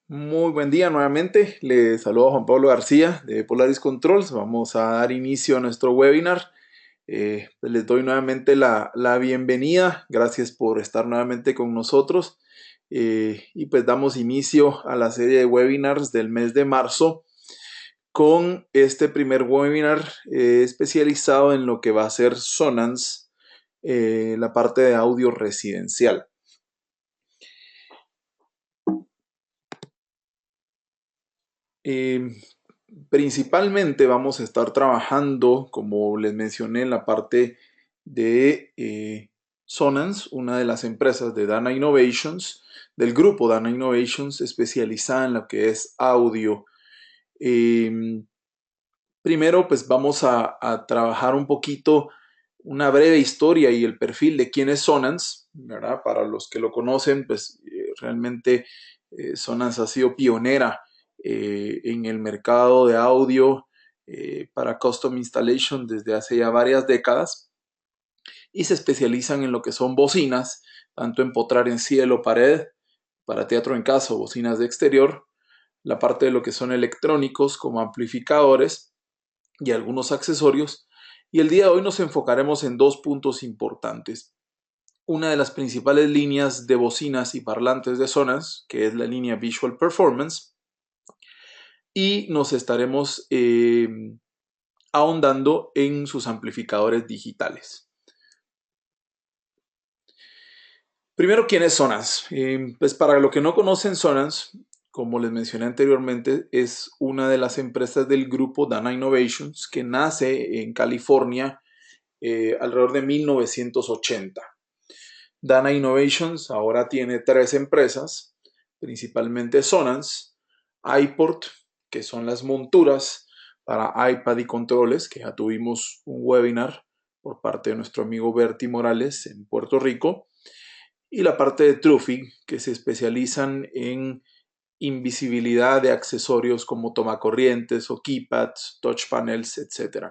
Muy buen día nuevamente. Le saludo a Juan Pablo García de Polaris Controls. Vamos a dar inicio a nuestro webinar. Pues les doy nuevamente la bienvenida. Gracias por estar nuevamente con nosotros. Y pues damos inicio a la serie de webinars del mes de marzo con este primer webinar especializado en lo que va a ser Sonance, la parte de audio residencial. Eh, Principalmente vamos a estar trabajando, como les mencioné, en la parte de Sonance, una de las empresas de Dana Innovations, del grupo Dana Innovations, especializada en lo que es audio. Eh, Primero, pues vamos a trabajar un poquito una breve historia y el perfil de quién es Sonance, ¿verdad? Para los que lo conocen, pues realmente Sonance ha sido pionera en el mercado de audio para custom installation desde hace ya varias décadas y se especializan en lo que son bocinas, tanto empotrar en cielo, pared, para teatro en casa o bocinas de exterior, la parte de lo que son electrónicos como amplificadores y algunos accesorios. Y el día de hoy nos enfocaremos en dos puntos importantes. Una de las principales líneas de bocinas y parlantes de Sonance, que es la línea Visual Performance, y nos estaremos ahondando en sus amplificadores digitales. Primero, ¿quién es Sonance? Pues para los que no conocen Sonance, como les mencioné anteriormente, es una de las empresas del grupo Dana Innovations que nace en California alrededor de 1980. Dana Innovations ahora tiene tres empresas, principalmente Sonance, iPort, que son las monturas para iPad y controles, que ya tuvimos un webinar por parte de nuestro amigo Bertie Morales en Puerto Rico, y la parte de Trufi, que se especializan en invisibilidad de accesorios como tomacorrientes o keypads, touch panels, etc.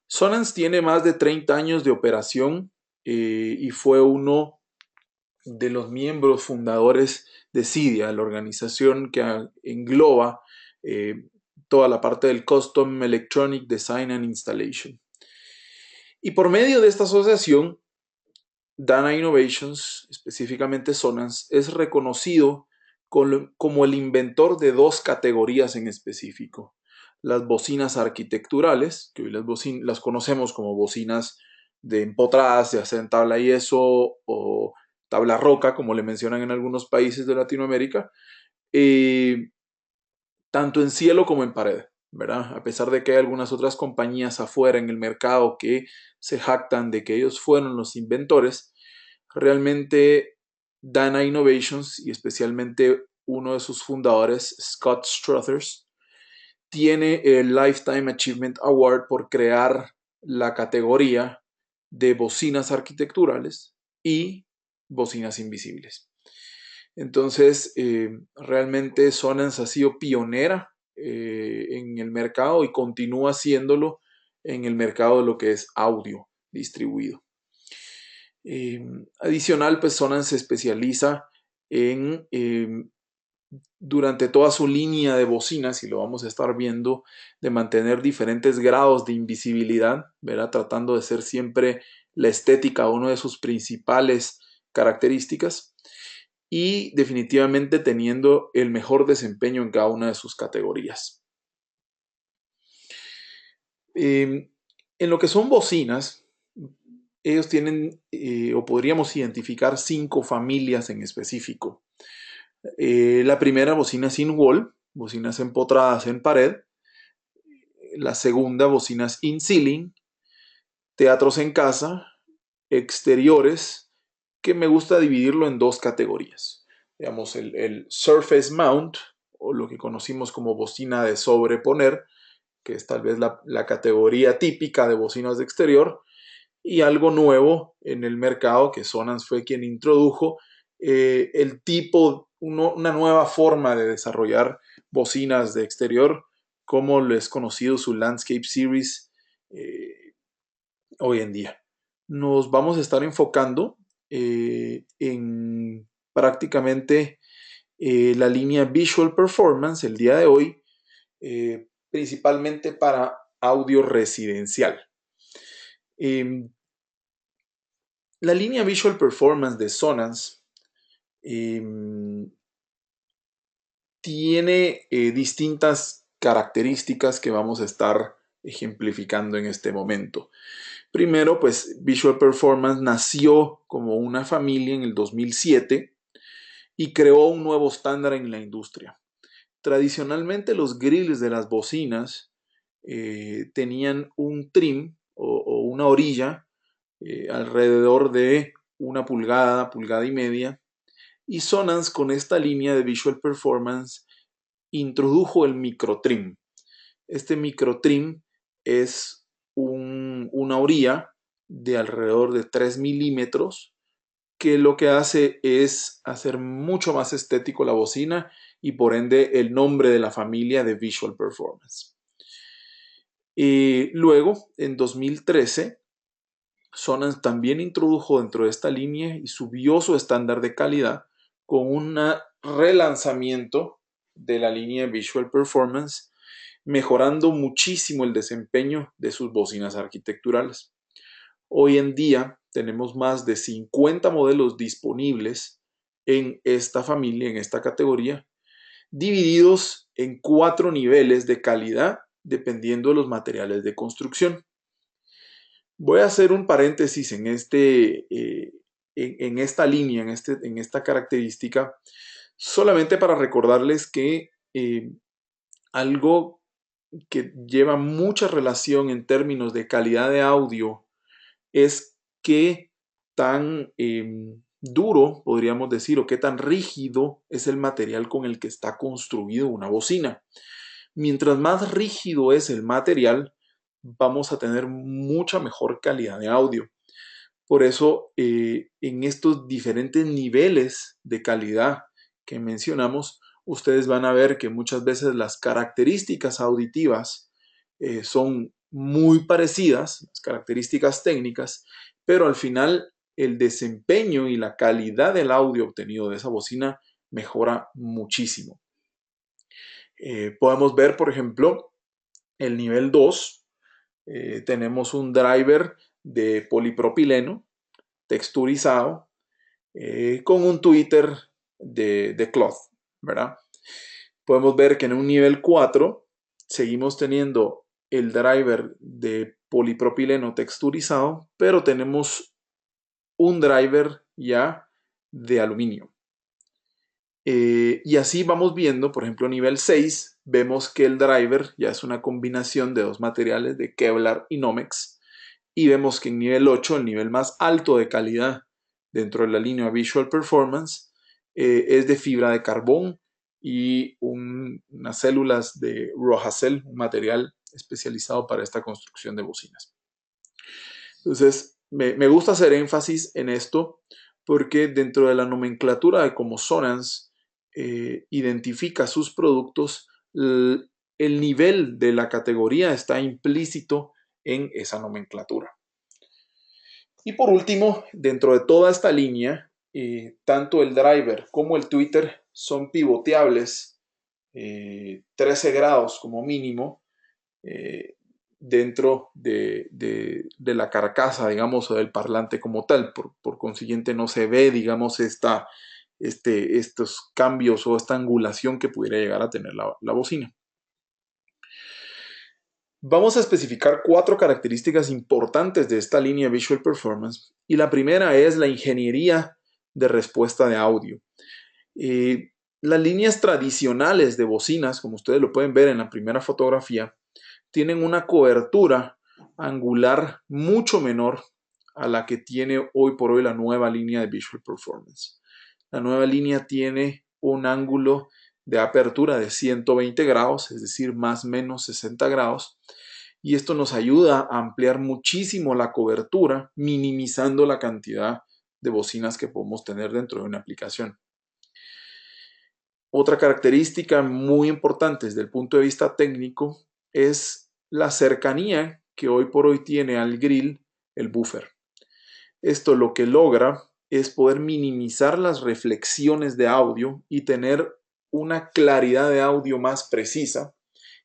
Sonance tiene más de 30 años de operación y fue uno de los miembros fundadores de CIDIA, la organización que engloba eh, toda la parte del Custom Electronic Design and Installation. Y por medio de esta asociación, Dana Innovations, específicamente Sonance, es reconocido como el inventor de dos categorías en específico. Las bocinas arquitecturales, que hoy las conocemos como bocinas de empotradas, ya sea en tabla yeso o tabla roca, como le mencionan en algunos países de Latinoamérica, eh, tanto en cielo como en pared, ¿verdad? A pesar de que hay algunas otras compañías afuera en el mercado que se jactan de que ellos fueron los inventores, realmente Dana Innovations y especialmente uno de sus fundadores, Scott Struthers, tiene el Lifetime Achievement Award por crear la categoría de bocinas arquitecturales y bocinas invisibles. Entonces, realmente Sonance ha sido pionera en el mercado y continúa siéndolo en el mercado de lo que es audio distribuido. Eh, Adicional, pues Sonance se especializa en, durante toda su línea de bocinas, y lo vamos a estar viendo, de mantener diferentes grados de invisibilidad, ¿verdad? Tratando de ser siempre la estética una de sus principales características y definitivamente teniendo el mejor desempeño en cada una de sus categorías. En lo que son bocinas, ellos tienen o podríamos identificar 5 familias en específico. La primera, bocinas in wall, bocinas empotradas en pared. La segunda, bocinas in ceiling, teatros en casa, exteriores, que me gusta dividirlo en dos categorías. Digamos, el surface mount, o lo que conocimos como bocina de sobreponer, que es tal vez la categoría típica de bocinas de exterior, y algo nuevo en el mercado, que Sonance fue quien introdujo, el tipo, una nueva forma de desarrollar bocinas de exterior, como lo es conocido su Landscape Series hoy en día. Nos vamos a estar enfocando en prácticamente la línea Visual Performance el día de hoy, principalmente para audio residencial. La línea Visual Performance de Sonance tiene distintas características que vamos a estar ejemplificando en este momento. Primero, pues Visual Performance nació como una familia en el 2007 y creó un nuevo estándar en la industria. Tradicionalmente los grills de las bocinas tenían un trim o una orilla alrededor de 1 pulgada, pulgada y media, y Sonance con esta línea de Visual Performance introdujo el microtrim. Este microtrim es una orilla de alrededor de 3 milímetros que lo que hace es hacer mucho más estético la bocina y por ende el nombre de la familia de Visual Performance. Y luego, en 2013, Sonance también introdujo dentro de esta línea y subió su estándar de calidad con un relanzamiento de la línea Visual Performance, mejorando muchísimo el desempeño de sus bocinas arquitecturales. Hoy en día tenemos más de 50 modelos disponibles en esta familia, en esta categoría, divididos en 4 niveles de calidad dependiendo de los materiales de construcción. Voy a hacer un paréntesis en esta línea, en esta característica, solamente para recordarles que algo que lleva mucha relación en términos de calidad de audio es qué tan duro, podríamos decir, o qué tan rígido es el material con el que está construido una bocina. Mientras más rígido es el material, vamos a tener mucha mejor calidad de audio. Por eso, en estos diferentes niveles de calidad que mencionamos, ustedes van a ver que muchas veces las características auditivas son muy parecidas, las características técnicas, pero al final el desempeño y la calidad del audio obtenido de esa bocina mejora muchísimo. Podemos ver, por ejemplo, el nivel 2. Tenemos un driver de polipropileno texturizado con un tweeter de cloth, ¿verdad? Podemos ver que en un nivel 4 seguimos teniendo el driver de polipropileno texturizado, pero tenemos un driver ya de aluminio. Y así vamos viendo, por ejemplo, nivel 6, vemos que el driver ya es una combinación de dos materiales de Kevlar y Nomex. Y vemos que en nivel 8, el nivel más alto de calidad dentro de la línea Visual Performance, es de fibra de carbón y unas células de Rojacell, un material especializado para esta construcción de bocinas. Entonces, me gusta hacer énfasis en esto porque dentro de la nomenclatura de cómo Sonance identifica sus productos, el nivel de la categoría está implícito en esa nomenclatura. Y por último, dentro de toda esta línea, tanto el driver como el tweeter son pivoteables 13 grados como mínimo dentro de la carcasa, digamos, o del parlante como tal. Por consiguiente, no se ve, digamos, estos cambios o esta angulación que pudiera llegar a tener la bocina. Vamos a especificar 4 características importantes de esta línea Visual Performance y la primera es la ingeniería de respuesta de audio. Las líneas tradicionales de bocinas, como ustedes lo pueden ver en la primera fotografía, tienen una cobertura angular mucho menor a la que tiene hoy por hoy la nueva línea de Visual Performance. La nueva línea tiene un ángulo de apertura de 120 grados, es decir, más o menos 60 grados, y esto nos ayuda a ampliar muchísimo la cobertura, minimizando la cantidad de bocinas que podemos tener dentro de una aplicación. Otra característica muy importante desde el punto de vista técnico es la cercanía que hoy por hoy tiene al grill el buffer. Esto lo que logra es poder minimizar las reflexiones de audio y tener una claridad de audio más precisa,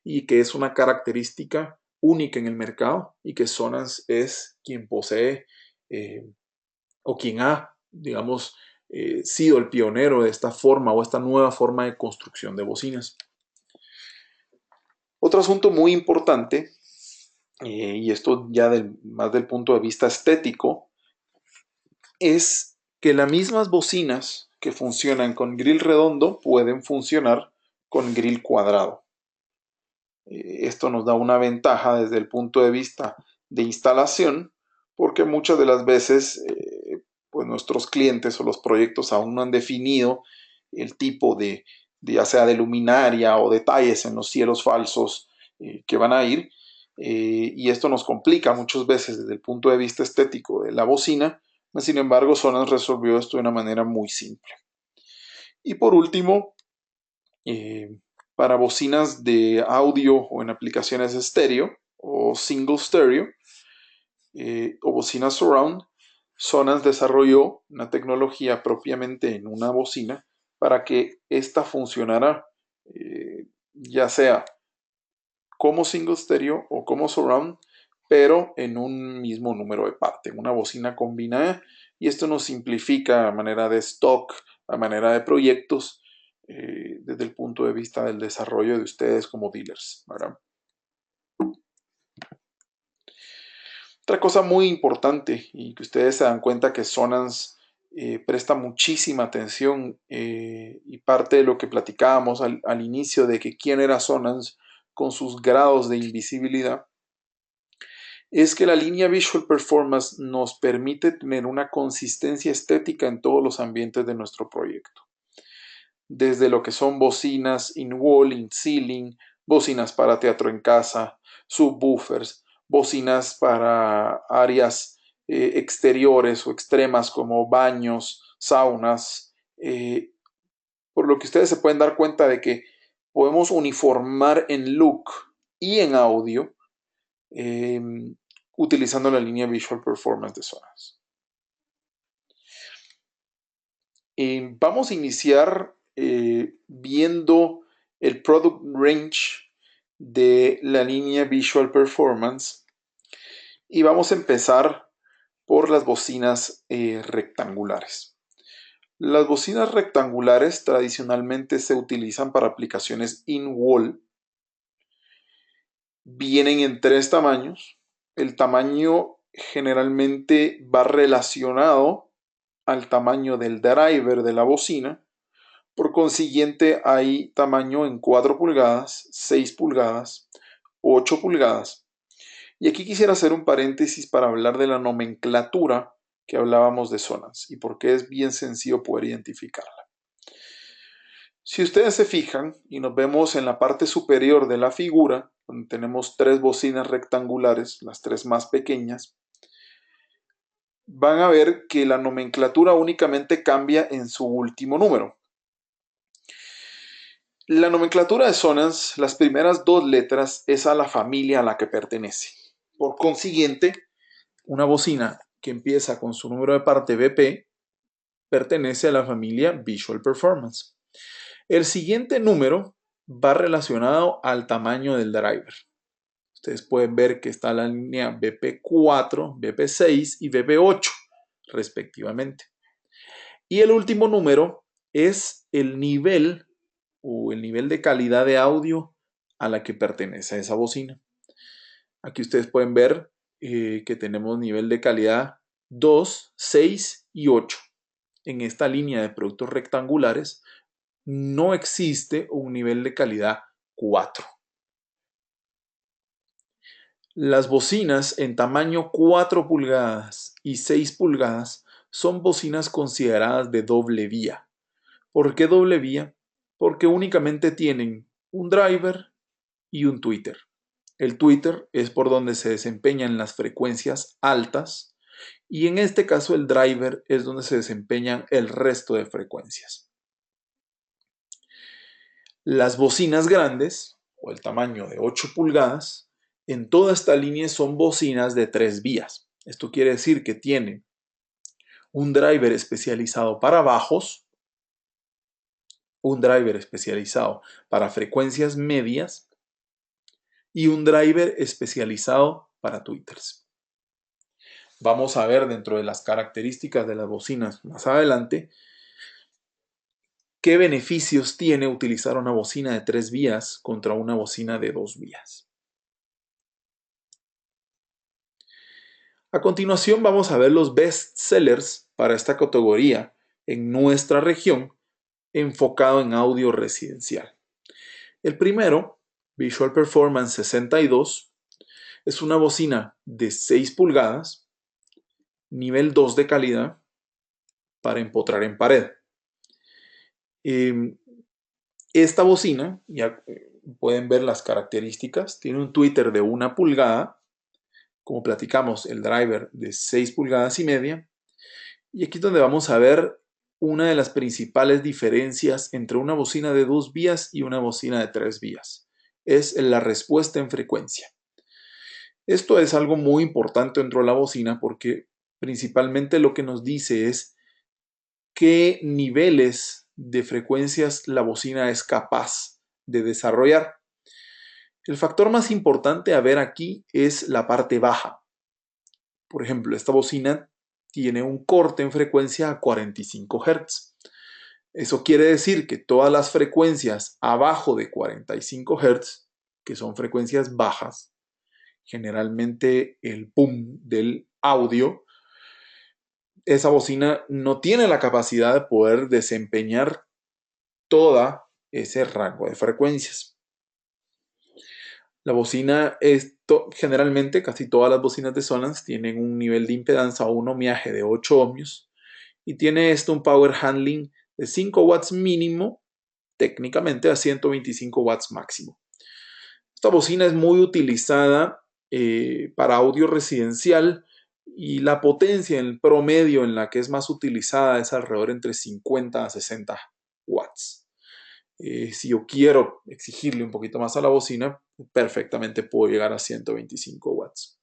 y que es una característica única en el mercado y que Sonance es quien posee o quien ha, digamos, sido el pionero de esta forma o esta nueva forma de construcción de bocinas. Otro asunto muy importante, y esto ya más del punto de vista estético, es que las mismas bocinas que funcionan con grill redondo pueden funcionar con grill cuadrado. Esto nos da una ventaja desde el punto de vista de instalación, porque muchas de las veces pues nuestros clientes o los proyectos aún no han definido el tipo ya sea de luminaria o detalles en los cielos falsos que van a ir, y esto nos complica muchas veces desde el punto de vista estético de la bocina. Sin embargo, Sonance resolvió esto de una manera muy simple. Y por último, para bocinas de audio o en aplicaciones estéreo o single stereo o bocinas surround, Sonance desarrolló una tecnología propiamente en una bocina para que ésta funcionara ya sea como single stereo o como surround, pero en un mismo número de parte, una bocina combinada, y esto nos simplifica a manera de stock, a manera de proyectos, desde el punto de vista del desarrollo de ustedes como dealers, ¿verdad? Otra cosa muy importante y que ustedes se dan cuenta que Sonance presta muchísima atención, y parte de lo que platicábamos al inicio de que quién era Sonance con sus grados de invisibilidad, es que la línea Visual Performance nos permite tener una consistencia estética en todos los ambientes de nuestro proyecto. Desde lo que son bocinas in-wall, in-ceiling, bocinas para teatro en casa, subwoofers, bocinas para áreas exteriores o extremas como baños, saunas, por lo que ustedes se pueden dar cuenta de que podemos uniformar en look y en audio eh, utilizando la línea Visual Performance de Sonance. Vamos a iniciar viendo el product range de la línea Visual Performance, y vamos a empezar por las bocinas rectangulares. Las bocinas rectangulares tradicionalmente se utilizan para aplicaciones in-wall. Vienen en 3 tamaños. El tamaño generalmente va relacionado al tamaño del driver de la bocina. Por consiguiente, hay tamaño en 4 pulgadas, 6 pulgadas, 8 pulgadas. Y aquí quisiera hacer un paréntesis para hablar de la nomenclatura que hablábamos de Sonance y por qué es bien sencillo poder identificarla. Si ustedes se fijan y nos vemos en la parte superior de la figura, donde tenemos 3 bocinas rectangulares, las 3 más pequeñas, van a ver que la nomenclatura únicamente cambia en su último número. La nomenclatura de Sonance, las primeras 2 letras es a la familia a la que pertenece. Por consiguiente, una bocina que empieza con su número de parte BP pertenece a la familia Visual Performance. El siguiente número va relacionado al tamaño del driver. Ustedes pueden ver que está la línea BP4, BP6 y BP8 respectivamente. Y el último número es el nivel o el nivel de calidad de audio a la que pertenece esa bocina. Aquí ustedes pueden ver que tenemos nivel de calidad 2, 6 y 8. En esta línea de productos rectangulares no existe un nivel de calidad 4. Las bocinas en tamaño 4 pulgadas y 6 pulgadas son bocinas consideradas de doble vía. ¿Por qué doble vía? Porque únicamente tienen un driver y un tweeter. El tweeter es por donde se desempeñan las frecuencias altas, y en este caso el driver es donde se desempeñan el resto de frecuencias. Las bocinas grandes, o el tamaño de 8 pulgadas, en toda esta línea son bocinas de 3 vías. Esto quiere decir que tienen un driver especializado para bajos, un driver especializado para frecuencias medias y un driver especializado para tweeters. Vamos a ver dentro de las características de las bocinas más adelante qué beneficios tiene utilizar una bocina de 3 vías contra una bocina de 2 vías. A continuación vamos a ver los best sellers para esta categoría en nuestra región enfocado en audio residencial. El primero, Visual Performance 62, es una bocina de 6 pulgadas, nivel 2 de calidad para empotrar en pared. Esta bocina, ya pueden ver las características, tiene un tweeter de 1 pulgada, como platicamos, el driver de 6 pulgadas y media, y aquí es donde vamos a ver una de las principales diferencias entre una bocina de 2 vías y una bocina de 3 vías. Es la respuesta en frecuencia. Esto es algo muy importante dentro de la bocina porque principalmente lo que nos dice es qué niveles de frecuencias la bocina es capaz de desarrollar. El factor más importante a ver aquí es la parte baja. Por ejemplo, esta bocina tiene un corte en frecuencia a 45 Hz. Eso quiere decir que todas las frecuencias abajo de 45 Hz, que son frecuencias bajas, generalmente el pum del audio, esa bocina no tiene la capacidad de poder desempeñar todo ese rango de frecuencias. La bocina, generalmente casi todas las bocinas de Sonance tienen un nivel de impedancia o un ohmiaje de 8 ohmios y tiene esto un power handling de 5 watts mínimo, técnicamente a 125 watts máximo. Esta bocina es muy utilizada para audio residencial y la potencia en el promedio en la que es más utilizada es alrededor entre 50 a 60 watts. Si yo quiero exigirle un poquito más a la bocina, perfectamente puedo llegar a 125 watts.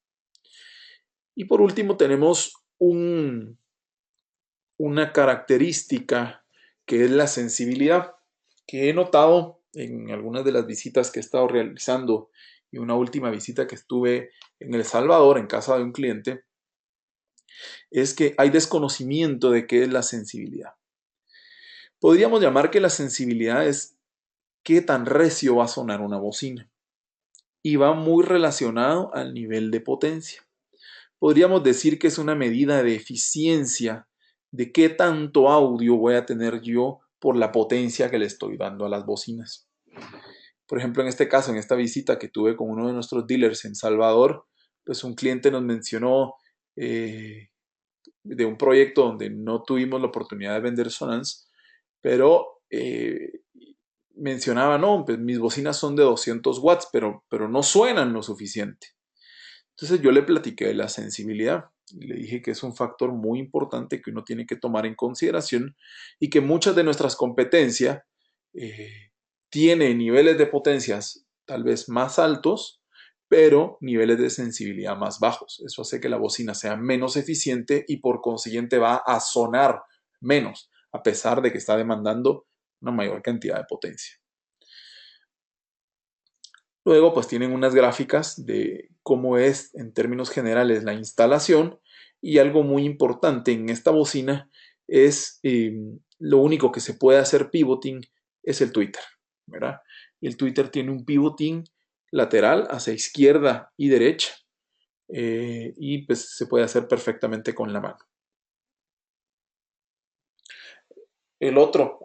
Y por último tenemos una característica que es la sensibilidad, que he notado en algunas de las visitas que he estado realizando y una última visita que estuve en El Salvador, en casa de un cliente, es que hay desconocimiento de qué es la sensibilidad. Podríamos llamar que la sensibilidad es qué tan recio va a sonar una bocina y va muy relacionado al nivel de potencia. Podríamos decir que es una medida de eficiencia de qué tanto audio voy a tener yo por la potencia que le estoy dando a las bocinas. Por ejemplo, en este caso, en esta visita que tuve con uno de nuestros dealers en Salvador, pues un cliente nos mencionó de un proyecto donde no tuvimos la oportunidad de vender Sonance, pero mencionaba, no, pues mis bocinas son de 200 watts, pero no suenan lo suficiente. Entonces yo le platiqué de la sensibilidad y le dije que es un factor muy importante que uno tiene que tomar en consideración y que muchas de nuestras competencias tienen niveles de potencias tal vez más altos, pero niveles de sensibilidad más bajos. Eso hace que la bocina sea menos eficiente y por consiguiente va a sonar menos, a pesar de que está demandando una mayor cantidad de potencia. Luego, pues tienen unas gráficas de cómo es en términos generales la instalación y algo muy importante en esta bocina es lo único que se puede hacer pivoting es el tweeter, ¿verdad? El tweeter tiene un pivoting lateral hacia izquierda y derecha y pues se puede hacer perfectamente con la mano. El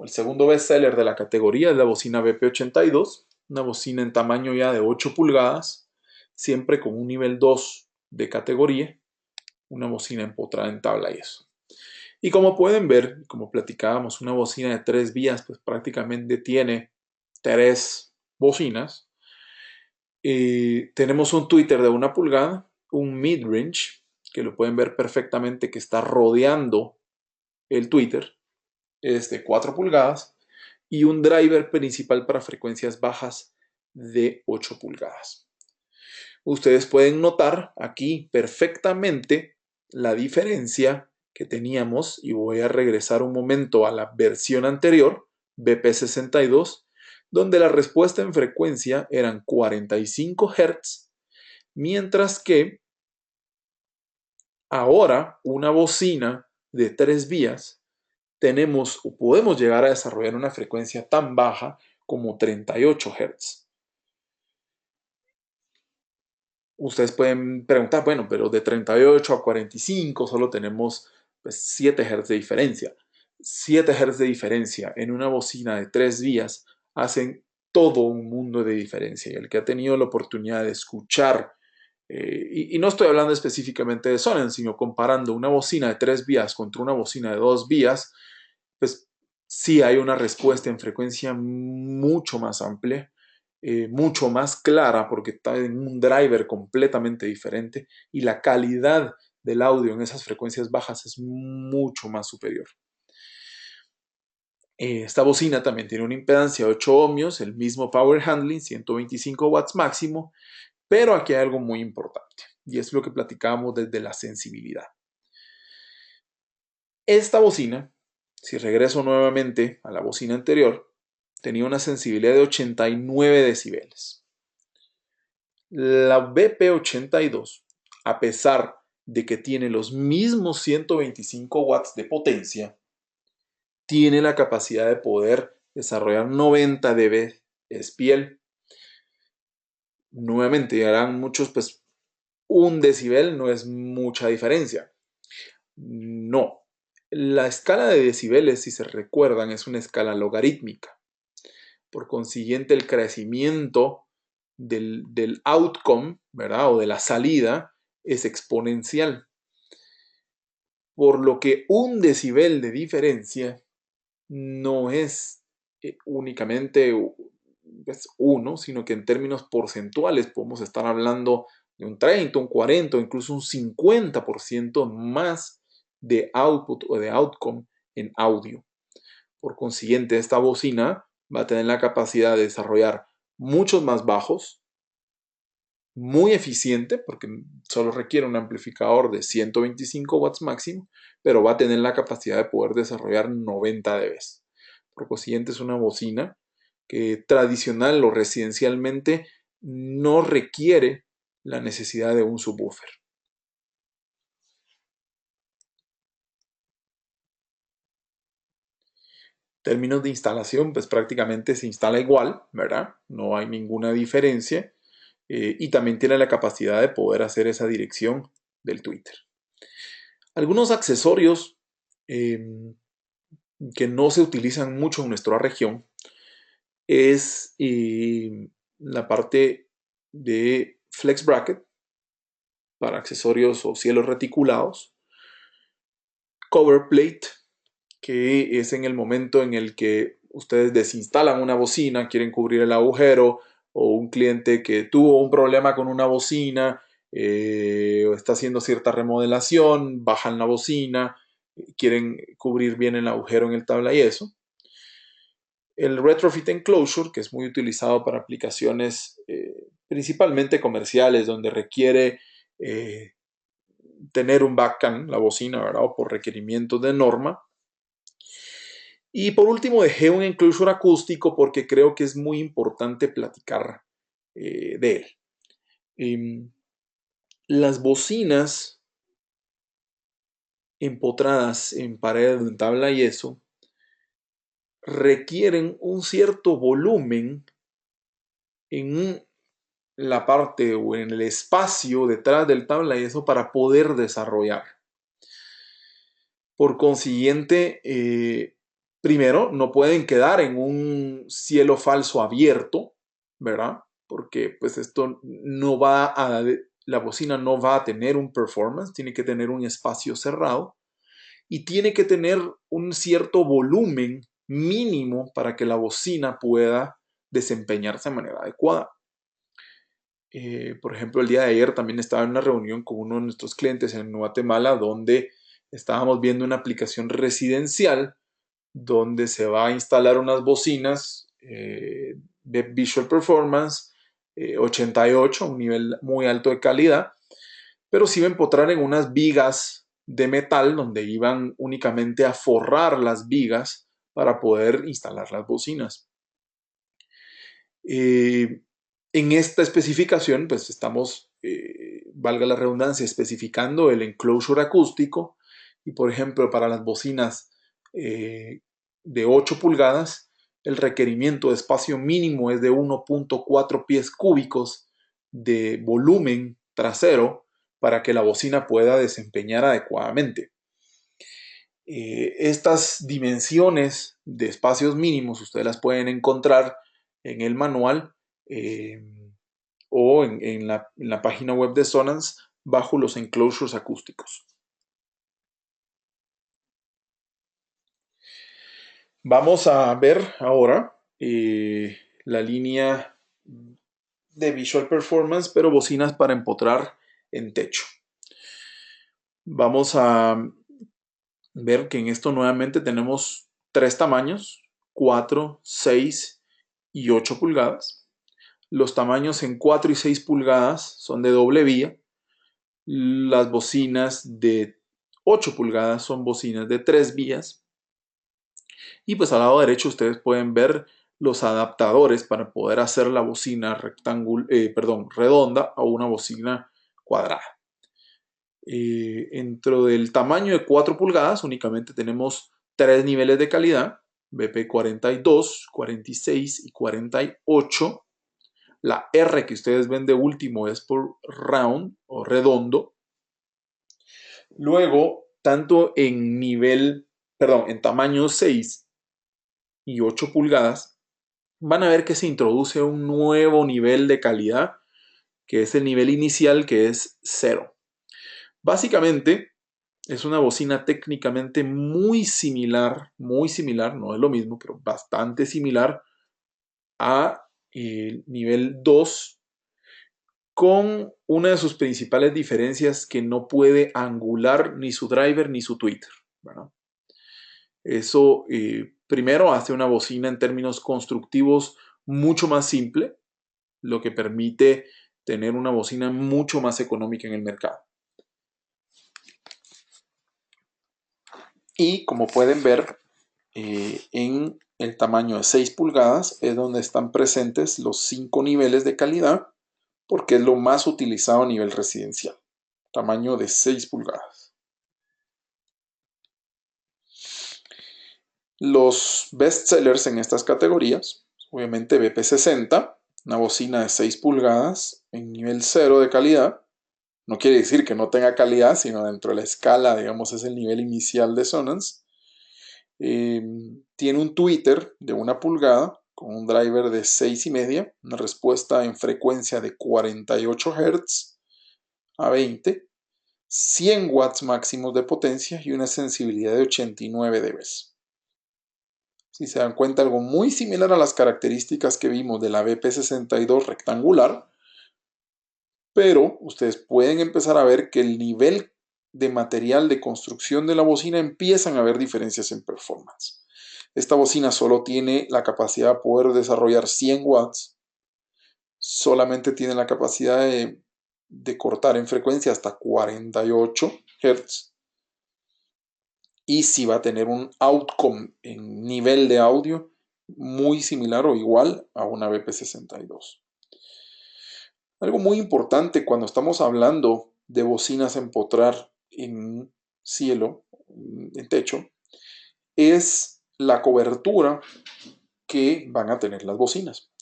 segundo bestseller de la categoría es la bocina BP82, una bocina en tamaño ya de 8 pulgadas, siempre con un nivel 2 de categoría, una bocina empotrada en tabla y eso. Y como pueden ver, como platicábamos, una bocina de 3 vías pues prácticamente tiene 3 bocinas. Tenemos un tweeter de 1 pulgada, un mid-range, que lo pueden ver perfectamente que está rodeando el tweeter, es de 4 pulgadas, y un driver principal para frecuencias bajas de 8 pulgadas. Ustedes pueden notar aquí perfectamente la diferencia que teníamos, y voy a regresar un momento a la versión anterior, BP62, donde la respuesta en frecuencia eran 45 Hz, mientras que ahora una bocina de 3 vías tenemos o podemos llegar a desarrollar una frecuencia tan baja como 38 Hz. Ustedes pueden preguntar, bueno, pero de 38 a 45 solo tenemos pues, 7 Hz de diferencia. 7 Hz de diferencia en una bocina de 3 vías hacen todo un mundo de diferencia. Y el que ha tenido la oportunidad de escuchar, y no estoy hablando específicamente de Sonen, sino comparando una bocina de 3 vías contra una bocina de 2 vías, pues sí hay una respuesta en frecuencia mucho más amplia, mucho más clara, porque está en un driver completamente diferente y la calidad del audio en esas frecuencias bajas es mucho más superior. Esta bocina también tiene una impedancia de 8 ohmios, el mismo power handling, 125 watts máximo, pero aquí hay algo muy importante y es lo que platicábamos desde la sensibilidad. Esta bocina, si regreso nuevamente a la bocina anterior, tenía una sensibilidad de 89 decibeles. La BP82, a pesar de que tiene los mismos 125 watts de potencia, tiene la capacidad de poder desarrollar 90 dB SPL. Nuevamente, dirán muchos, pues un decibel no es mucha diferencia. No. La escala de decibeles, si se recuerdan, es una escala logarítmica. Por consiguiente, el crecimiento del outcome, ¿verdad? O de la salida es exponencial. Por lo que un decibel de diferencia no es únicamente pues, uno, sino que en términos porcentuales podemos estar hablando de un 30, un 40 o incluso un 50% más de output o de outcome en audio. Por consiguiente, esta bocina va a tener la capacidad de desarrollar muchos más bajos, muy eficiente, porque solo requiere un amplificador de 125 watts máximo, pero va a tener la capacidad de poder desarrollar 90 dB. Por consiguiente, es una bocina que tradicional o residencialmente no requiere la necesidad de un subwoofer. Términos de instalación, pues prácticamente se instala igual, ¿verdad? No hay ninguna diferencia. Y también tiene la capacidad de poder hacer esa dirección del Twitter. Algunos accesorios que no se utilizan mucho en nuestra región es la parte de flex bracket para accesorios o cielos reticulados, cover plate, que es en el momento en el que ustedes desinstalan una bocina, quieren cubrir el agujero, o un cliente que tuvo un problema con una bocina, o está haciendo cierta remodelación, bajan la bocina, quieren cubrir bien el agujero en el tabla y eso. El retrofit enclosure, que es muy utilizado para aplicaciones principalmente comerciales, donde requiere tener un backcam, la bocina, ¿verdad? O por requerimientos de norma. Y por último dejé un enclosure acústico porque creo que es muy importante platicar de él. Las bocinas empotradas en pared, en tabla y eso, requieren un cierto volumen en la parte o en el espacio detrás del tabla y eso para poder desarrollar. Por consiguiente, primero, no pueden quedar en un cielo falso abierto, ¿verdad? Porque pues esto no va a, la bocina no va a tener un performance, tiene que tener un espacio cerrado y tiene que tener un cierto volumen mínimo para que la bocina pueda desempeñarse de manera adecuada. Por ejemplo, el día de ayer también estaba en una reunión con uno de nuestros clientes en Guatemala donde estábamos viendo una aplicación residencial donde se va a instalar unas bocinas de Visual Performance 88, un nivel muy alto de calidad, pero sí va a empotrar en unas vigas de metal donde iban únicamente a forrar las vigas para poder instalar las bocinas. En esta especificación, pues estamos, valga la redundancia, especificando el enclosure acústico y, por ejemplo, para las bocinas de 8 pulgadas, el requerimiento de espacio mínimo es de 1.4 pies cúbicos de volumen trasero para que la bocina pueda desempeñar adecuadamente. Estas dimensiones de espacios mínimos ustedes las pueden encontrar en el manual eh, o en la página web de Sonance bajo los enclosures acústicos. Vamos a ver ahora la línea de Visual Performance, pero bocinas para empotrar en techo. Vamos a ver que en esto nuevamente tenemos 3 tamaños, 4, 6 y 8 pulgadas. Los tamaños en 4 y 6 pulgadas son de doble vía. Las bocinas de 8 pulgadas son bocinas de 3 vías. Y pues al lado derecho ustedes pueden ver los adaptadores para poder hacer la bocina redonda a una bocina cuadrada. Dentro del tamaño de 4 pulgadas únicamente tenemos 3 niveles de calidad, BP42, 46 y 48. La R que ustedes ven de último es por round o redondo. Luego, tanto en en tamaño 6 y 8 pulgadas, van a ver que se introduce un nuevo nivel de calidad, que es el nivel inicial, que es 0. Básicamente, es una bocina técnicamente muy similar, no es lo mismo, pero bastante similar a el nivel 2, con una de sus principales diferencias que no puede angular ni su driver ni su tweeter, ¿verdad? Eso primero hace una bocina en términos constructivos mucho más simple, lo que permite tener una bocina mucho más económica en el mercado. Y como pueden ver, en el tamaño de 6 pulgadas es donde están presentes los 5 niveles de calidad, porque es lo más utilizado a nivel residencial. Tamaño de 6 pulgadas. Los best sellers en estas categorías, obviamente BP60, una bocina de 6 pulgadas en nivel 0 de calidad. No quiere decir que no tenga calidad, sino dentro de la escala, digamos, es el nivel inicial de Sonance. Tiene un tweeter de 1 pulgada con un driver de 6,5, una respuesta en frecuencia de 48 Hz a 20, 100 watts máximos de potencia y una sensibilidad de 89 dB. Si se dan cuenta, algo muy similar a las características que vimos de la BP62 rectangular, pero ustedes pueden empezar a ver que el nivel de material de construcción de la bocina empiezan a haber diferencias en performance. Esta bocina solo tiene la capacidad de poder desarrollar 100 watts, solamente tiene la capacidad de cortar en frecuencia hasta 48 Hz, y si va a tener un outcome en nivel de audio muy similar o igual a una BP62. Algo muy importante cuando estamos hablando de bocinas a empotrar en cielo, en techo, es la cobertura que van a tener las bocinas.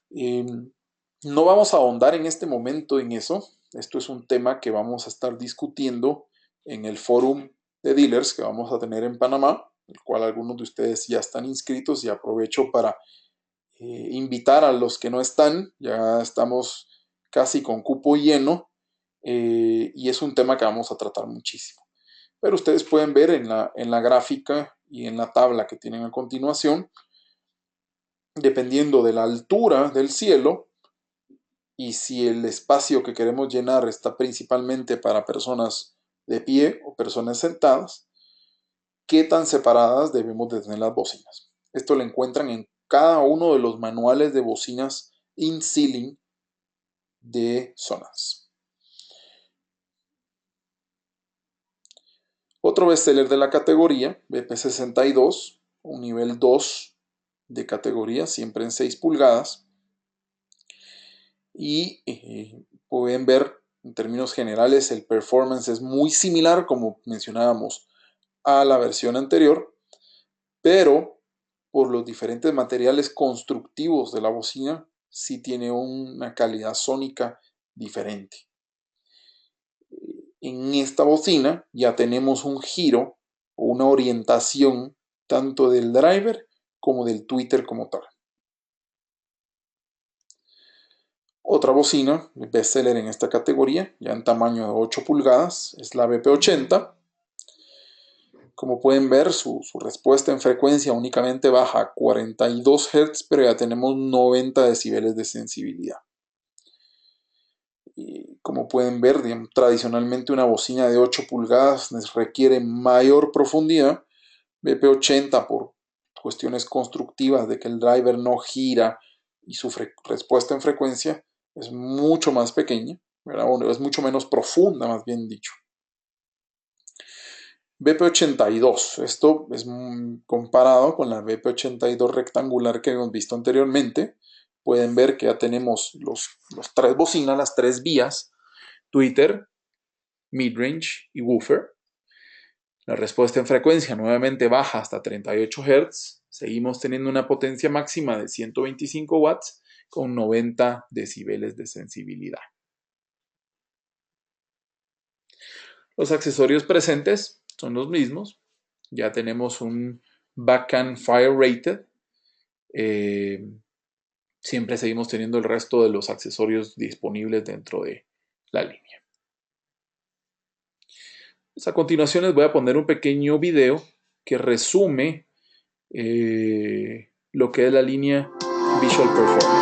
No vamos a ahondar en este momento en eso. Esto es un tema que vamos a estar discutiendo en el fórum de dealers que vamos a tener en Panamá, el cual algunos de ustedes ya están inscritos, y aprovecho para invitar a los que no están. Ya estamos casi con cupo lleno, y es un tema que vamos a tratar muchísimo. Pero ustedes pueden ver en la gráfica y en la tabla que tienen a continuación, dependiendo de la altura del cielo y si el espacio que queremos llenar está principalmente para personas de pie o personas sentadas, qué tan separadas debemos de tener las bocinas. Esto lo encuentran en cada uno de los manuales de bocinas in-ceiling de Sonance. Otro bestseller de la categoría, BP62, un nivel 2 de categoría, siempre en 6 pulgadas. Y pueden ver en términos generales el performance es muy similar, como mencionábamos, a la versión anterior, pero por los diferentes materiales constructivos de la bocina, sí tiene una calidad sónica diferente. En esta bocina ya tenemos un giro o una orientación tanto del driver como del tweeter como tal. Otra bocina, bestseller en esta categoría, ya en tamaño de 8 pulgadas, es la BP80. Como pueden ver, su respuesta en frecuencia únicamente baja a 42 Hz, pero ya tenemos 90 decibeles de sensibilidad. Y como pueden ver, digamos, tradicionalmente una bocina de 8 pulgadas requiere mayor profundidad. BP80 por cuestiones constructivas de que el driver no gira y su respuesta en frecuencia es mucho más pequeña, ¿verdad? Bueno, es mucho menos profunda, más bien dicho. BP82, esto es comparado con la BP82 rectangular que hemos visto anteriormente. Pueden ver que ya tenemos los tres bocinas, las tres vías, tweeter, midrange y woofer. La respuesta en frecuencia nuevamente baja hasta 38 Hz. Seguimos teniendo una potencia máxima de 125 watts con 90 decibeles de sensibilidad. Los accesorios presentes son los mismos. Ya tenemos un Backhand Fire Rated. Siempre seguimos teniendo el resto de los accesorios disponibles dentro de la línea. Pues a continuación les voy a poner un pequeño video que resume lo que es la línea Visual Performance.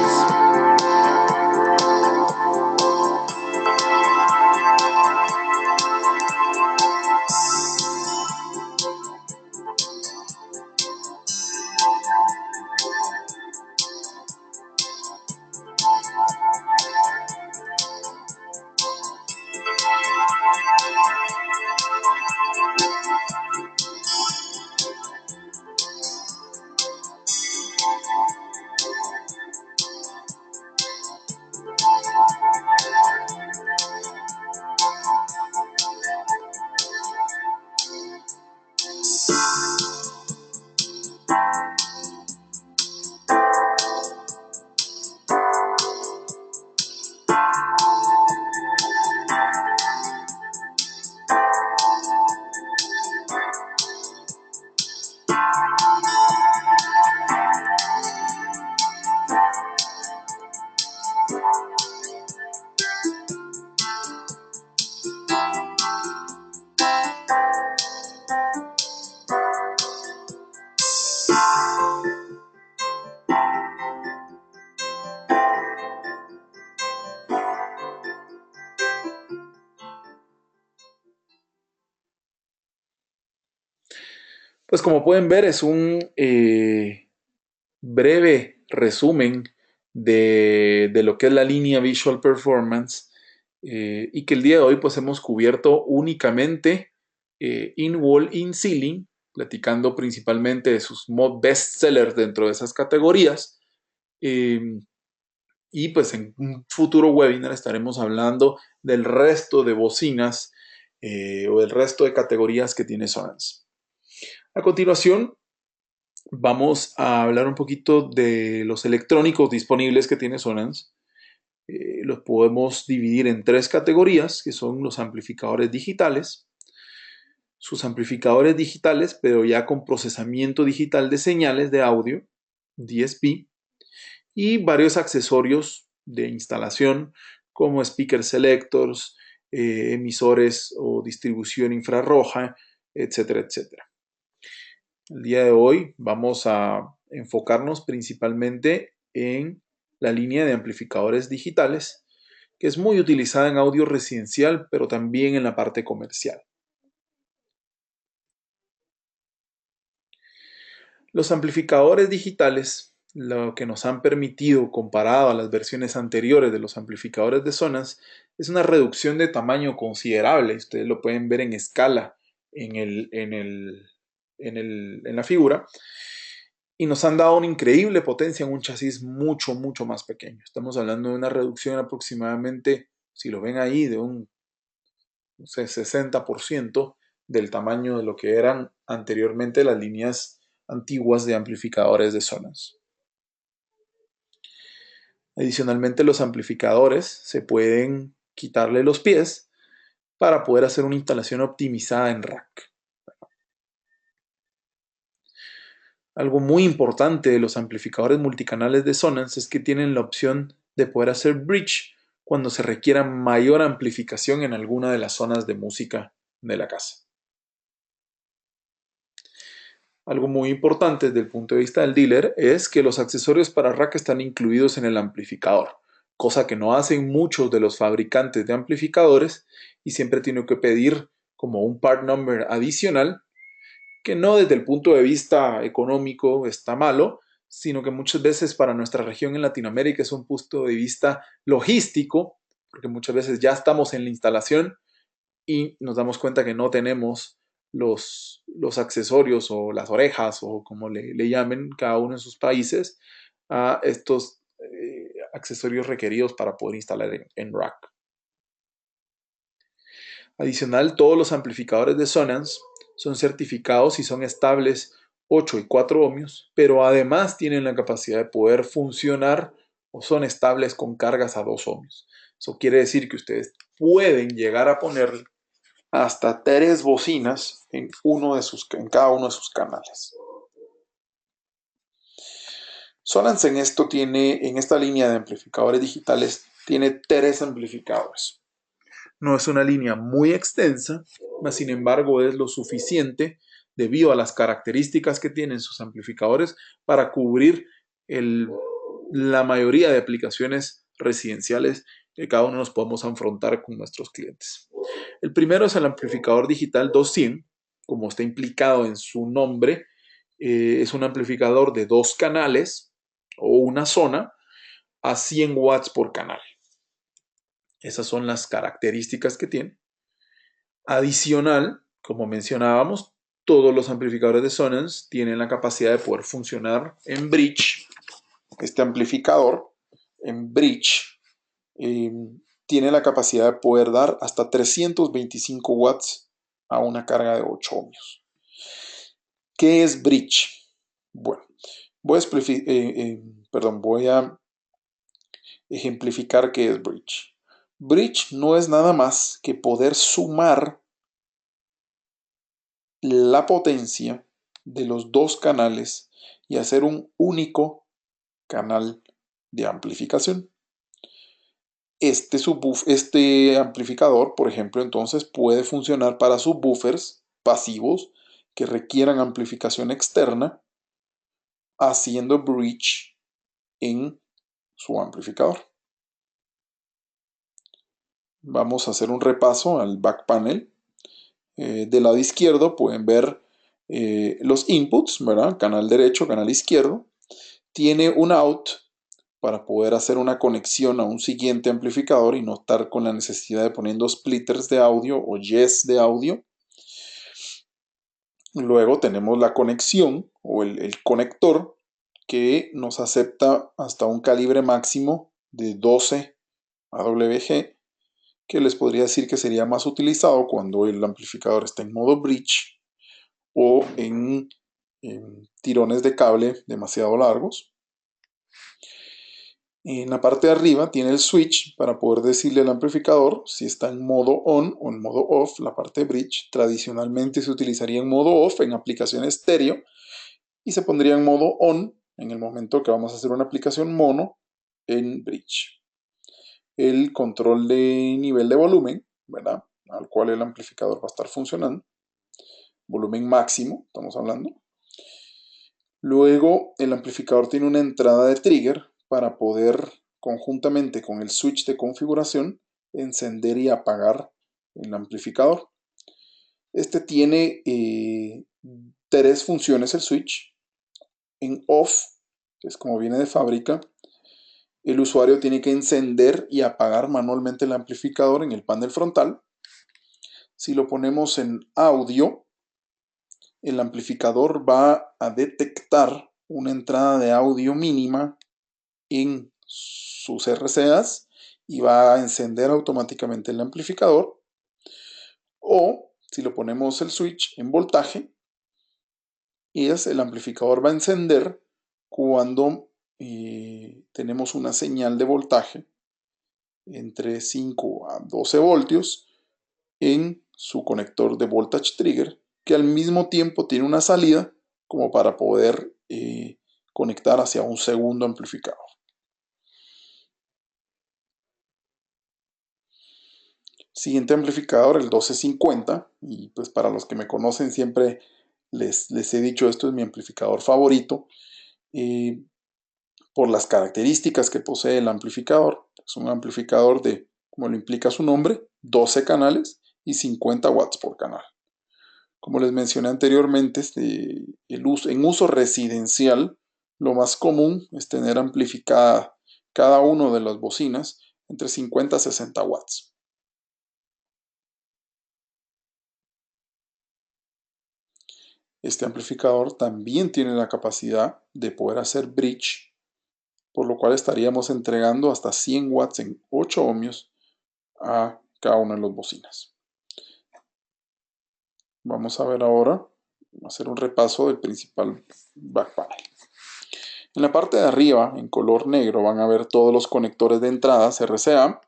Pues como pueden ver es un breve resumen de lo que es la línea Visual Performance y que el día de hoy pues hemos cubierto únicamente In-Wall, In-Ceiling, platicando principalmente de sus mod bestsellers dentro de esas categorías. Y pues en un futuro webinar estaremos hablando del resto de bocinas o del resto de categorías que tiene Sonance. A continuación, vamos a hablar un poquito de los electrónicos disponibles que tiene Sonance. Los podemos dividir en tres categorías, que son los amplificadores digitales, sus amplificadores digitales, pero ya con procesamiento digital de señales de audio, DSP, y varios accesorios de instalación como speaker selectors, emisores o distribución infrarroja, etcétera, etcétera. El día de hoy vamos a enfocarnos principalmente en la línea de amplificadores digitales, que es muy utilizada en audio residencial, pero también en la parte comercial. Los amplificadores digitales, lo que nos han permitido, comparado a las versiones anteriores de los amplificadores de Sonance, es una reducción de tamaño considerable. Ustedes lo pueden ver en escala en la figura, y nos han dado una increíble potencia en un chasis mucho, mucho más pequeño. Estamos hablando de una reducción aproximadamente, si lo ven ahí, de un, no sé, 60% del tamaño de lo que eran anteriormente las líneas antiguas de amplificadores de Sonance. Adicionalmente, los amplificadores se pueden quitarle los pies para poder hacer una instalación optimizada en rack. Algo muy importante de los amplificadores multicanales de Sonance es que tienen la opción de poder hacer bridge cuando se requiera mayor amplificación en alguna de las zonas de música de la casa. Algo muy importante desde el punto de vista del dealer es que los accesorios para rack están incluidos en el amplificador, cosa que no hacen muchos de los fabricantes de amplificadores, y siempre tiene que pedir como un part number adicional, que no desde el punto de vista económico está malo, sino que muchas veces para nuestra región en Latinoamérica es un punto de vista logístico, porque muchas veces ya estamos en la instalación y nos damos cuenta que no tenemos los accesorios o las orejas o como le llamen cada uno en sus países a estos accesorios requeridos para poder instalar en rack. Adicional, todos los amplificadores de Sonance son certificados y son estables 8 y 4 ohmios, pero además tienen la capacidad de poder funcionar o son estables con cargas a 2 ohmios. Eso quiere decir que ustedes pueden llegar a poner hasta 3 bocinas en cada uno de sus canales. Sonance en esta línea de amplificadores digitales, tiene 3 amplificadores. No es una línea muy extensa, mas sin embargo es lo suficiente debido a las características que tienen sus amplificadores para cubrir la mayoría de aplicaciones residenciales que cada uno nos podemos afrontar con nuestros clientes. El primero es el amplificador digital 200, como está implicado en su nombre, es un amplificador de 2 canales o una zona a 100 watts por canal. Esas son las características que tiene. Adicional, como mencionábamos, todos los amplificadores de Sonance tienen la capacidad de poder funcionar en bridge. Este amplificador en bridge tiene la capacidad de poder dar hasta 325 watts a una carga de 8 ohmios. ¿Qué es bridge? Bueno, voy a ejemplificar qué es bridge. Bridge no es nada más que poder sumar la potencia de los 2 canales y hacer un único canal de amplificación. Este amplificador, por ejemplo, entonces puede funcionar para subwoofers pasivos que requieran amplificación externa, haciendo bridge en su amplificador. Vamos a hacer un repaso al back panel. Del lado izquierdo pueden ver los inputs, ¿verdad? Canal derecho, canal izquierdo. Tiene un out para poder hacer una conexión a un siguiente amplificador y no estar con la necesidad de poniendo splitters de audio o yes de audio. Luego tenemos la conexión o el conector que nos acepta hasta un calibre máximo de 12 AWG, que les podría decir que sería más utilizado cuando el amplificador está en modo bridge o en tirones de cable demasiado largos. En la parte de arriba tiene el switch para poder decirle al amplificador si está en modo on o en modo off. La parte de bridge tradicionalmente se utilizaría en modo off en aplicaciones estéreo y se pondría en modo on en el momento que vamos a hacer una aplicación mono en bridge. El control de nivel de volumen, ¿verdad?, al cual el amplificador va a estar funcionando. Volumen máximo, estamos hablando. Luego el amplificador tiene una entrada de trigger para poder, conjuntamente con el switch de configuración, encender y apagar el amplificador. Este tiene 3 funciones el switch. En off, que es como viene de fábrica, el usuario tiene que encender y apagar manualmente el amplificador en el panel frontal. Si lo ponemos en audio, el amplificador va a detectar una entrada de audio mínima en sus RCAs y va a encender automáticamente el amplificador. O si lo ponemos el switch en voltaje, el amplificador va a encender cuando tenemos una señal de voltaje entre 5 a 12 voltios en su conector de voltage trigger, que al mismo tiempo tiene una salida como para poder conectar hacia un segundo amplificador. Siguiente amplificador, el 1250, y pues para los que me conocen siempre les he dicho, esto es mi amplificador favorito, por las características que posee el amplificador. Es un amplificador de, como lo implica su nombre, 12 canales y 50 watts por canal. Como les mencioné anteriormente, en uso residencial, lo más común es tener amplificada cada uno de las bocinas entre 50 a 60 watts. Este amplificador también tiene la capacidad de poder hacer bridge, por lo cual estaríamos entregando hasta 100 watts en 8 ohmios a cada una de las bocinas. Vamos a ver ahora, hacer un repaso del principal back panel. En la parte de arriba, en color negro, van a ver todos los conectores de entradas RCA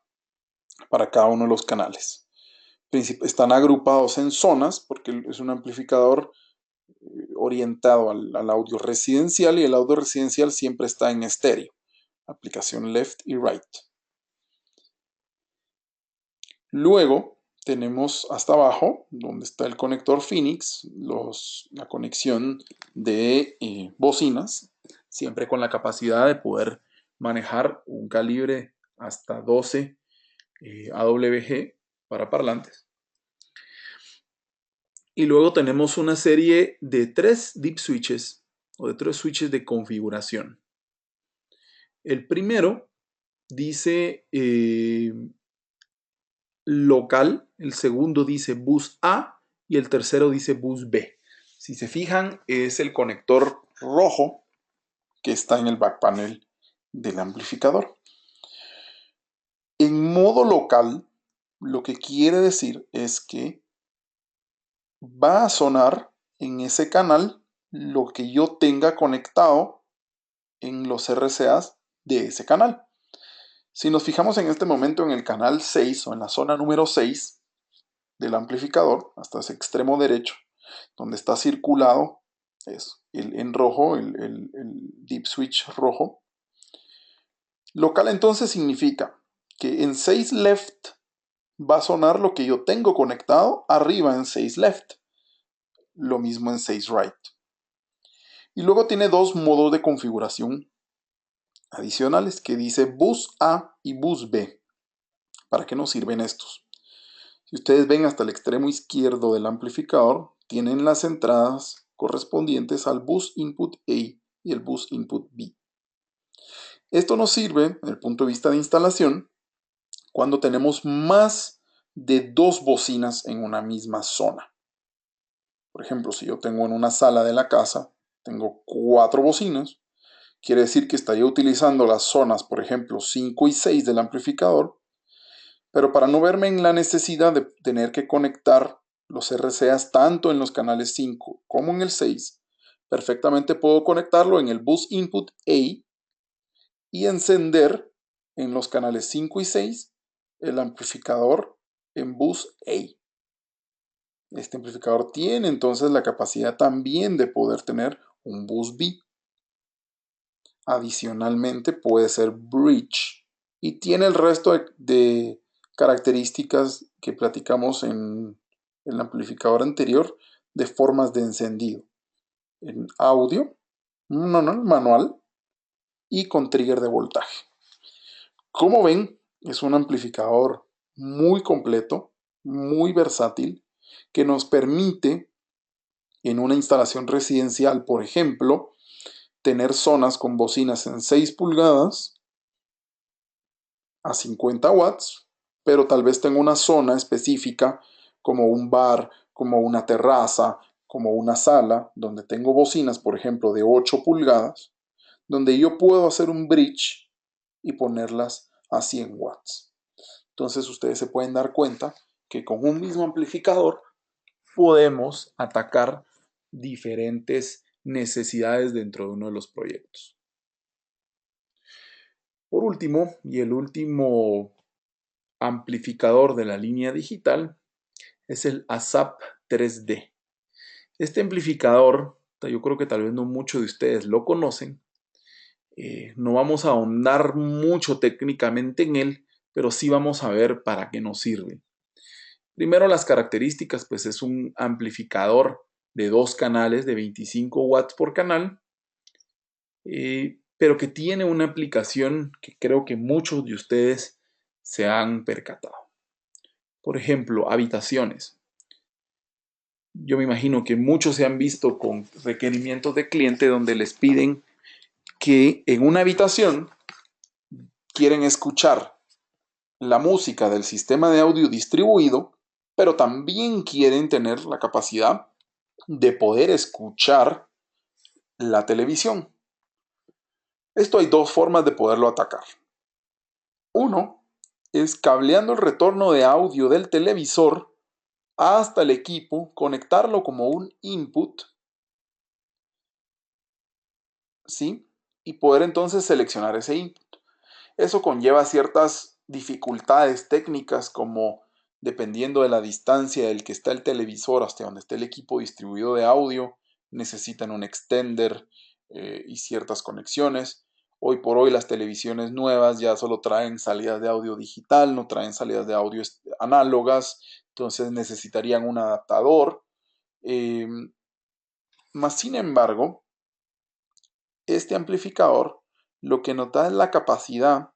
para cada uno de los canales. Están agrupados en zonas porque es un amplificador orientado al audio residencial, y el audio residencial siempre está en estéreo, aplicación left y right. Luego tenemos hasta abajo, donde está el conector Phoenix, la conexión de bocinas, siempre con la capacidad de poder manejar un calibre hasta 12 AWG para parlantes. Y luego tenemos una serie de 3 deep switches o de 3 switches de configuración. El primero dice local, el segundo dice bus A y el tercero dice bus B. Si se fijan, es el conector rojo que está en el back panel del amplificador. En modo local, lo que quiere decir es que va a sonar en ese canal lo que yo tenga conectado en los RCAs de ese canal. Si nos fijamos en este momento en el canal 6 o en la zona número 6 del amplificador, hasta ese extremo derecho, donde está circulado en rojo, el deep switch rojo. Local entonces significa que en 6 left va a sonar lo que yo tengo conectado arriba en 6 left. Lo mismo en 6 right. Y luego tiene dos modos de configuración adicionales que dice bus A y bus B. ¿Para qué nos sirven estos? Si ustedes ven hasta el extremo izquierdo del amplificador, tienen las entradas correspondientes al bus input A y el bus input B. Esto nos sirve desde el punto de vista de instalación cuando tenemos más de 2 bocinas en una misma zona. Por ejemplo, si yo tengo en una sala de la casa, tengo 4 bocinas, quiere decir que estaría utilizando las zonas, por ejemplo, 5 y 6 del amplificador, pero para no verme en la necesidad de tener que conectar los RCAs tanto en los canales 5 como en el 6, perfectamente puedo conectarlo en el bus input A y encender en los canales 5 y 6 el amplificador en bus A. Este amplificador tiene entonces la capacidad también de poder tener un bus B. Adicionalmente puede ser bridge y tiene el resto de características que platicamos en el amplificador anterior de formas de encendido. En audio, manual y con trigger de voltaje. Como ven, es un amplificador muy completo, muy versátil, que nos permite en una instalación residencial, por ejemplo, tener zonas con bocinas en 6 pulgadas a 50 watts, pero tal vez tenga una zona específica como un bar, como una terraza, como una sala donde tengo bocinas, por ejemplo, de 8 pulgadas, donde yo puedo hacer un bridge y ponerlas a 100 watts. Entonces ustedes se pueden dar cuenta que con un mismo amplificador podemos atacar diferentes necesidades dentro de uno de los proyectos. Por último, y el último amplificador de la línea digital es el ASAP 3D. Este amplificador, yo creo que tal vez no muchos de ustedes lo conocen. No vamos a ahondar mucho técnicamente en él, pero sí vamos a ver para qué nos sirve. Primero las características, pues es un amplificador de 2 canales de 25 watts por canal, pero que tiene una aplicación que creo que muchos de ustedes se han percatado. Por ejemplo, habitaciones. Yo me imagino que muchos se han visto con requerimientos de cliente donde les piden que en una habitación quieren escuchar la música del sistema de audio distribuido, pero también quieren tener la capacidad de poder escuchar la televisión. Esto hay dos formas de poderlo atacar. Uno es cableando el retorno de audio del televisor hasta el equipo, conectarlo como un input, ¿sí? Y poder entonces seleccionar ese input. Eso conlleva ciertas dificultades técnicas como dependiendo de la distancia del que está el televisor hasta donde esté el equipo distribuido de audio, necesitan un extender y ciertas conexiones. Hoy por hoy las televisiones nuevas ya solo traen salidas de audio digital, no traen salidas de audio análogas, entonces necesitarían un adaptador. Eh, Más sin embargo, este amplificador lo que nos da es la capacidad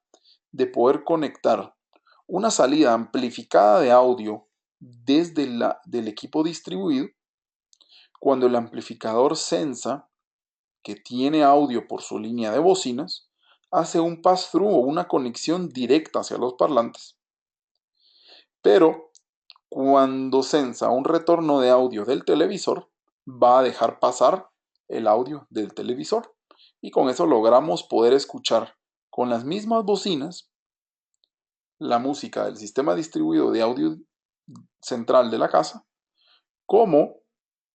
de poder conectar una salida amplificada de audio desde del equipo distribuido cuando el amplificador sensa que tiene audio por su línea de bocinas, hace un pass-through o una conexión directa hacia los parlantes. Pero cuando sensa un retorno de audio del televisor, va a dejar pasar el audio del televisor. Y con eso logramos poder escuchar con las mismas bocinas la música del sistema distribuido de audio central de la casa como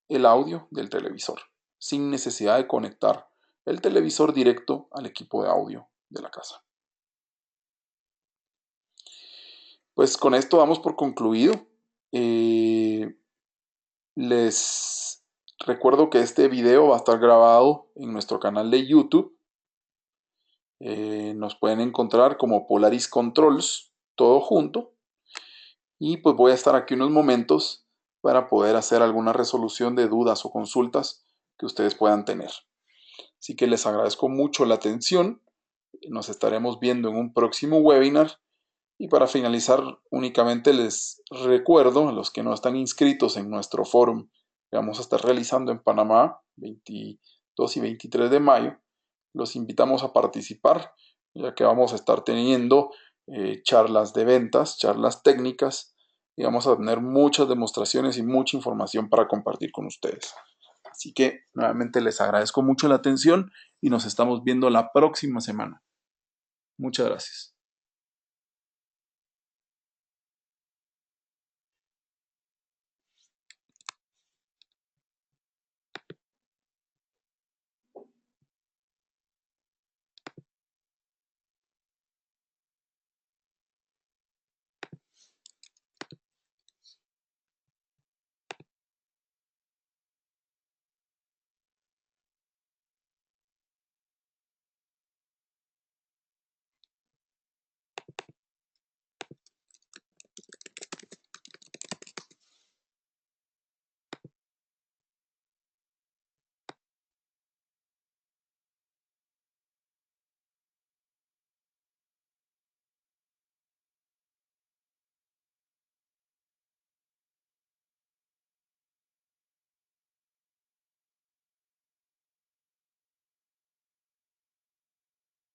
el audio del televisor, sin necesidad de conectar el televisor directo al equipo de audio de la casa. Pues con esto damos por concluido. Les recuerdo que este video va a estar grabado en nuestro canal de YouTube. Nos pueden encontrar como Polaris Controls, todo junto. Y pues voy a estar aquí unos momentos para poder hacer alguna resolución de dudas o consultas que ustedes puedan tener. Así que les agradezco mucho la atención. Nos estaremos viendo en un próximo webinar. Y para finalizar, únicamente les recuerdo a los que no están inscritos en nuestro foro que vamos a estar realizando en Panamá, 22 y 23 de mayo, los invitamos a participar, ya que vamos a estar teniendo charlas de ventas, charlas técnicas, y vamos a tener muchas demostraciones y mucha información para compartir con ustedes. Así que nuevamente les agradezco mucho la atención y nos estamos viendo la próxima semana. Muchas gracias.